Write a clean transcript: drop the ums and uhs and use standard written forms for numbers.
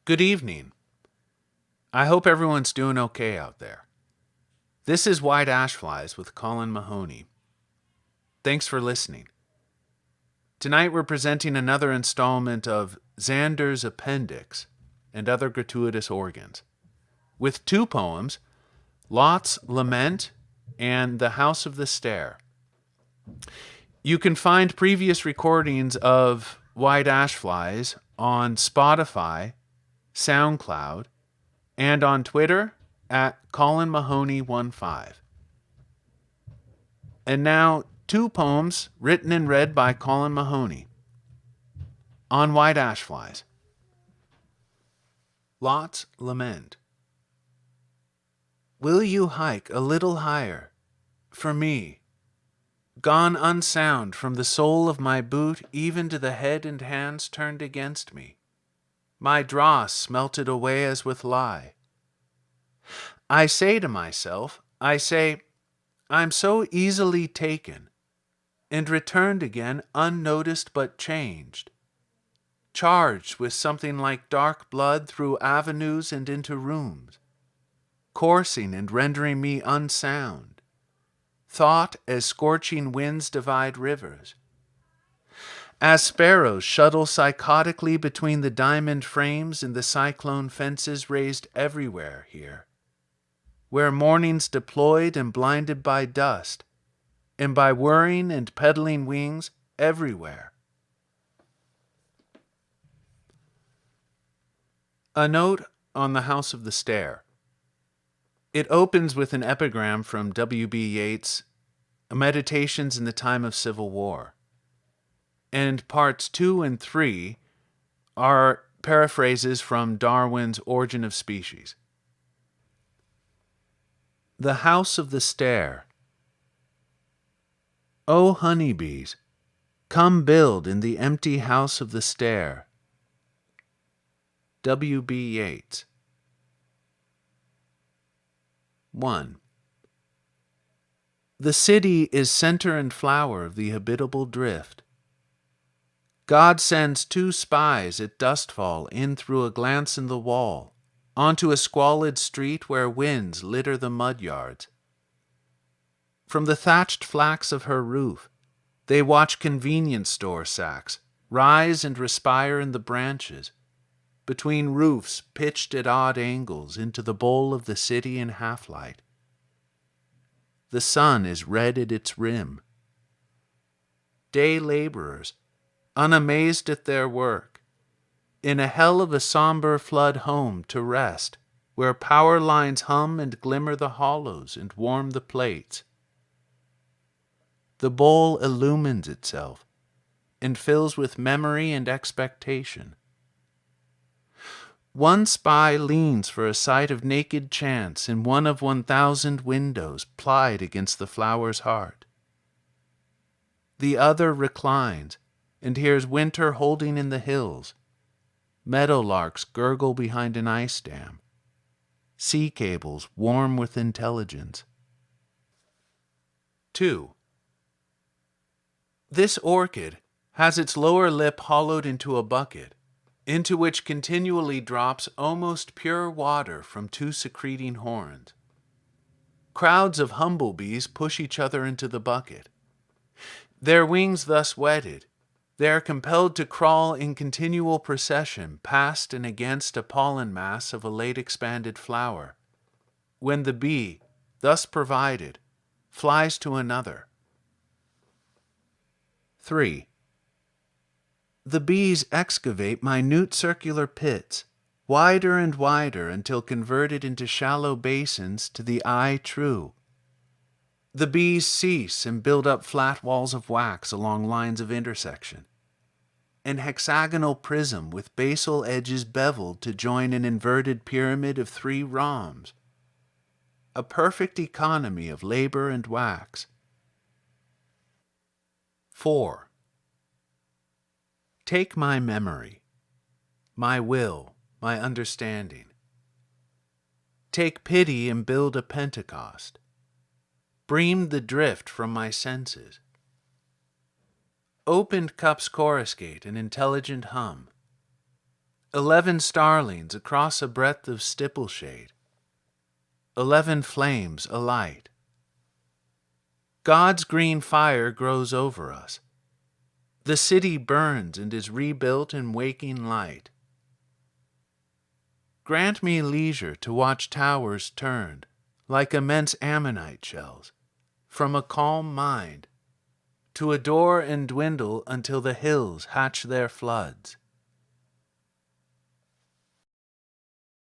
Good evening. I hope everyone's doing okay out there. This is White Ash Flies with Colin Mahoney. Thanks for listening. Tonight we're presenting another installment of Zander's Appendix and Other Gratuitous Organs, with two poems, Lot's Lament and The House of the Stair. You can find previous recordings of White Ash Flies on Spotify, SoundCloud, and on Twitter at Colin Mahoney15. And now, two poems written and read by Colin Mahoney on White Ash Flies. Lot's Lament. Will you hike a little higher for me, gone unsound from the sole of my boot even to the head and hands turned against me, my dross melted away as with lye? I say to myself, I'm so easily taken, and returned again unnoticed but changed, charged with something like dark blood through avenues and into rooms, coursing and rendering me unsound, thought as scorching winds divide rivers, as sparrows shuttle psychotically between the diamond frames and the cyclone fences raised everywhere here, where mornings deployed and blinded by dust, and by whirring and peddling wings everywhere. A note on the House of the Stair. It opens with an epigram from W.B. Yeats' Meditations in the Time of Civil War, and parts 2 and 3 are paraphrases from Darwin's Origin of Species. The House of the Stair. O honeybees, come build in the empty house of the stair. W.B. Yeats. 1. The city is center and flower of the habitable drift. God sends two spies at dustfall in through a glance in the wall, onto a squalid street where winds litter the mud yards. From the thatched flax of her roof, they watch convenience store sacks rise and respire in the branches, between roofs pitched at odd angles into the bowl of the city in half-light. The sun is red at its rim. Day laborers, unamazed at their work, in a hell of a somber flood home to rest, where power lines hum and glimmer the hollows and warm the plates. The bowl illumines itself and fills with memory and expectation. One spy leans for a sight of naked chance in one of 1,000 windows plied against the flower's heart. The other reclines and hears winter holding in the hills, meadowlarks gurgle behind an ice dam, sea cables warm with intelligence. 2. This orchid has its lower lip hollowed into a bucket, into which continually drops almost pure water from two secreting horns. Crowds of humblebees push each other into the bucket. Their wings thus wetted, they are compelled to crawl in continual procession past and against a pollen mass of a late expanded flower, when the bee, thus provided, flies to another. 3. The bees excavate minute circular pits, wider and wider until converted into shallow basins to the eye true. The bees cease and build up flat walls of wax along lines of intersection, an hexagonal prism with basal edges beveled to join an inverted pyramid of 3 rhombs, a perfect economy of labor and wax. 4. Take my memory, my will, my understanding. Take pity and build a Pentecost. Bream the drift from my senses. Opened cups coruscate an intelligent hum. 11 starlings across a breadth of stipple shade, 11 flames alight. God's green fire grows over us. The city burns and is rebuilt in waking light. Grant me leisure to watch towers turned, like immense ammonite shells, from a calm mind, to adore and dwindle until the hills hatch their floods.